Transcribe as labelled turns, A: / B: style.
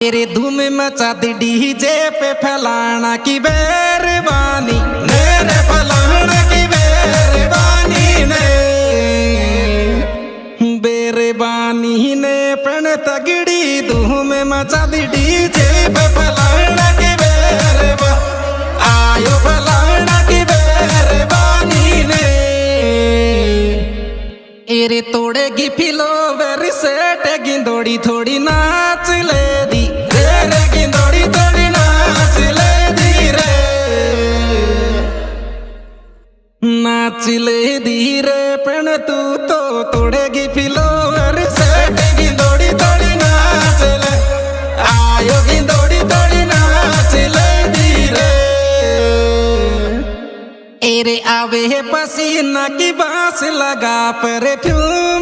A: तेरे धूम मचा दी डीजे पे फलाना की बेरबानी मेरे फलाना की बेरबानी ने बेरबानी ने पण तगड़ी धूम मचा दी डीजे पे फलाना की बेरबा आयो फलाना की बेरबानी ने एरे तोड़ेगी फिलोवर सेट गिंदोड़ी थोड़ी नाच ले दी रे गिंदोड़ी थोड़ी नाच ले दी रे नाच ले दी रे पण तू तो तोड़ेगी फिलोवर सेट गिंदोड़ी थोड़ी नाच ले आयो गिंदोड़ी थोड़ी नाच ले दी रे एरे आवे पसीना की बांस लगा परफ्यूम